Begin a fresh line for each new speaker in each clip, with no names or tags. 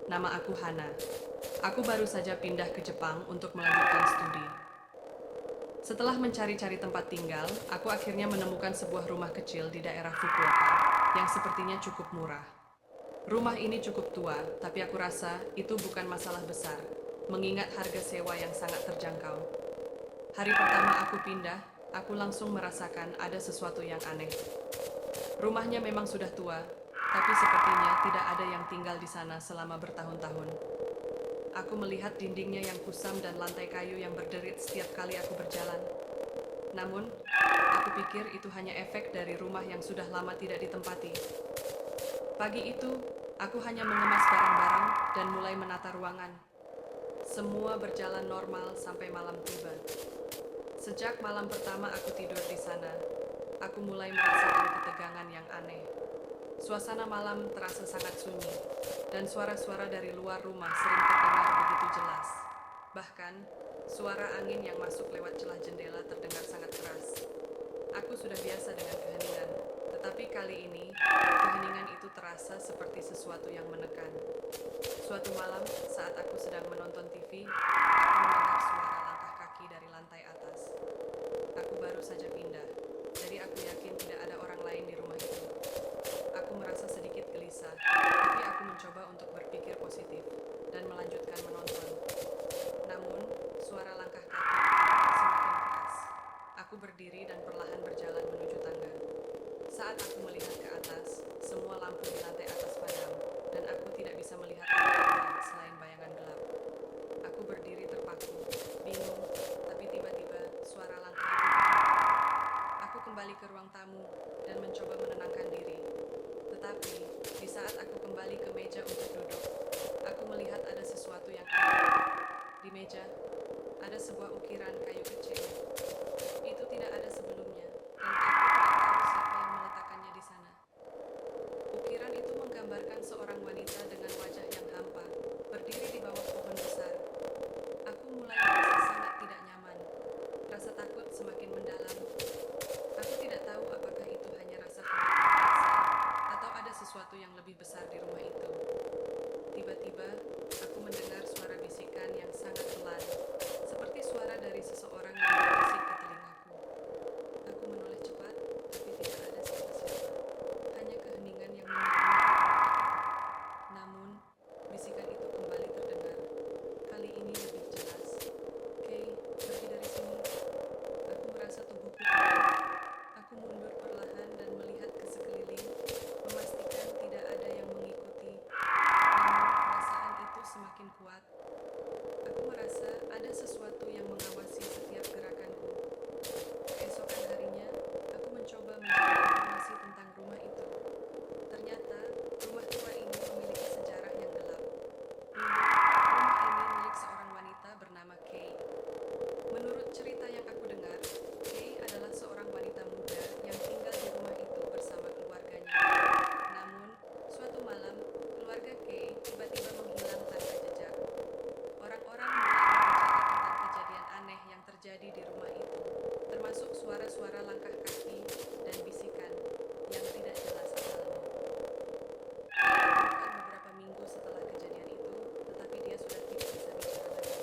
Nama aku Hana. Aku baru saja pindah ke Jepang untuk melanjutkan studi. Setelah mencari-cari tempat tinggal, aku akhirnya menemukan sebuah rumah kecil di daerah Fukuoka yang sepertinya cukup murah. Rumah ini cukup tua, tapi aku rasa itu bukan masalah besar, mengingat harga sewa yang sangat terjangkau. Hari pertama aku pindah, aku langsung merasakan ada sesuatu yang aneh. Rumahnya memang sudah tua, tapi sepertinya tidak ada yang tinggal di sana selama bertahun-tahun. Aku melihat dindingnya yang kusam dan lantai kayu yang berderit setiap kali aku berjalan. Namun, aku pikir itu hanya efek dari rumah yang sudah lama tidak ditempati. Pagi itu, aku hanya mengemas barang-barang dan mulai menata ruangan. Semua berjalan normal sampai malam tiba. Sejak malam pertama aku tidur di sana, aku mulai merasakan ketegangan yang aneh. Suasana malam terasa sangat sunyi, dan suara-suara dari luar rumah sering terdengar begitu jelas. Bahkan, suara angin yang masuk lewat celah jendela terdengar sangat keras. Aku sudah biasa dengan keheningan, tetapi kali ini, keheningan itu terasa seperti sesuatu yang menekan. Suatu malam, saat aku sedang menonton TV, aku mendengar suara langkah kaki dari lantai atas. Aku baru saja pindah, jadi aku yakin tidak ada orang lain di rumah itu. Aku merasa sedikit gelisah, tapi aku mencoba untuk berpikir positif dan melanjutkan menonton. Namun, suara langkah kaki semakin keras. Aku berdiri dan perlahan berjalan menuju tangga. Saat aku melihat ke atas, semua lampu di lantai atas padam, dan aku tidak bisa melihat apa-apa selain bayangan gelap. Aku berdiri terpaku, bingung, tapi tiba-tiba suara langkah itu berhenti. Aku kembali ke ruang tamu dan mencoba menenangkan diri. Tetapi, di saat aku kembali ke meja untuk duduk, aku melihat ada sesuatu yang aneh. Di meja, ada sebuah ukiran kayu kecil. Itu tidak ada sebelumnya, dan aku tidak tahu siapa yang meletakkannya di sana. Ukiran itu menggambarkan seorang wanita dengan wajah yang hampa, berdiri di bawah pohon besar. Aku mulai merasa sangat tidak nyaman. Rasa takut semakin mendalam. Aku tidak tahu apakah itu hanya rasa khawatir biasa atau ada sesuatu yang lebih besar di rumah itu. Tiba-tiba, aku mendengar suara bisikan yang sangat pelan, seperti suara dari seseorang yang berbisik ke telingaku. Aku menoleh cepat, tapi tidak ada siapa-siapa. Hanya keheningan yang menyelimuti ruangan itu. Namun, bisikan itu kembali terdengar. Kali ini lebih jelas. Kay, pergi dari sini. Aku merasa tubuhku tegang. Aku mundur perlahan dan melihat ke sekeliling, memastikan tidak ada yang mengikuti. Namun, perasaan itu semakin kuat. Aku merasa ada sesuatu yang mengawasi setiap gerakanku. Keesokan harinya, aku mencoba mencari informasi tentang rumah itu. Ternyata, rumah tua ini memiliki sejarah yang gelap. Dulu, rumah ini milik seorang wanita bernama Kay. Menurut cerita yang aku dengar, Kay adalah seorang wanita muda yang tinggal di rumah itu bersama keluarganya. Namun, suatu malam, keluarga Kay tiba-tiba menghilang tanpa jejak. Orang-orang mulai berbicara tentang kejadian aneh yang terjadi di rumah itu, termasuk suara-suara langkah kaki dan bisikan yang tidak jelas asalnya. Kay ditemukan beberapa minggu setelah kejadian itu, tetapi dia sudah tidak bisa bicara lagi.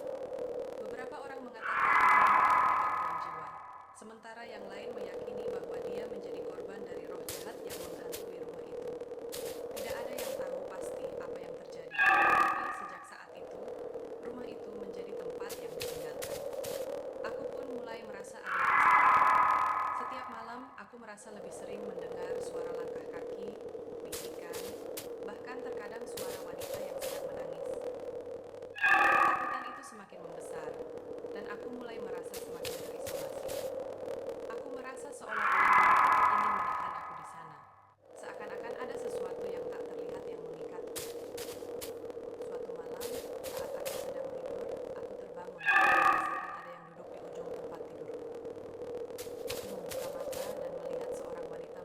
Beberapa orang mengatakan dia mengalami gangguan jiwa, sementara yang lain meyakini bahwa dia menjadi korban dari roh jahat yang menghantui rumah itu. Tidak ada yang tahu pasti apa yang terjadi, tapi sejak saat itu, rumah itu menjadi tempat yang ditinggalkan. Aku pun mulai merasa ada yang salah. Setiap malam, aku merasa lebih sering mendengar suara langkah kaki, bisikan, bahkan terkadang suara wanita yang sedang menangis. Ketakutan itu semakin membesar, dan aku mulai merasa semakin terisolasi. Aku merasa seolah-olah rumah itu ingin menahan aku di sana. Seakan-akan ada sesuatu yang tak terlihat yang mengikatku. Suatu malam, saat aku sedang tidur, aku terbangun karena merasakan ada yang duduk di ujung tempat tidurku. Aku membuka mata dan melihat seorang wanita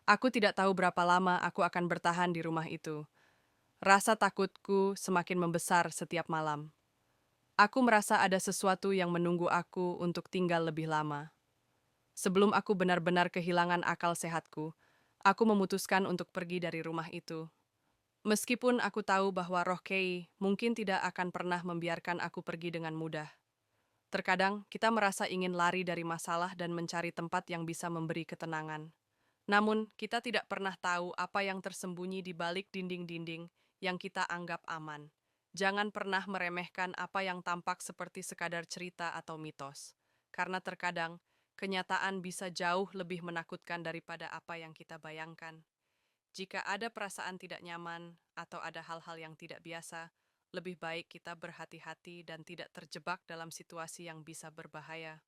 Aku tidak tahu berapa lama aku akan bertahan di rumah itu. Rasa takutku semakin membesar setiap malam. Aku merasa ada sesuatu yang menunggu aku untuk tinggal lebih lama. Sebelum aku benar-benar kehilangan akal sehatku, aku memutuskan untuk pergi dari rumah itu. Meskipun aku tahu bahwa roh Kei mungkin tidak akan pernah membiarkan aku pergi dengan mudah. Terkadang kita merasa ingin lari dari masalah dan mencari tempat yang bisa memberi ketenangan. Namun, kita tidak pernah tahu apa yang tersembunyi di balik dinding-dinding yang kita anggap aman. Jangan pernah meremehkan apa yang tampak seperti sekadar cerita atau mitos. Karena terkadang, kenyataan bisa jauh lebih menakutkan daripada apa yang kita bayangkan. Jika ada perasaan tidak nyaman atau ada hal-hal yang tidak biasa, lebih baik kita berhati-hati dan tidak terjebak dalam situasi yang bisa berbahaya.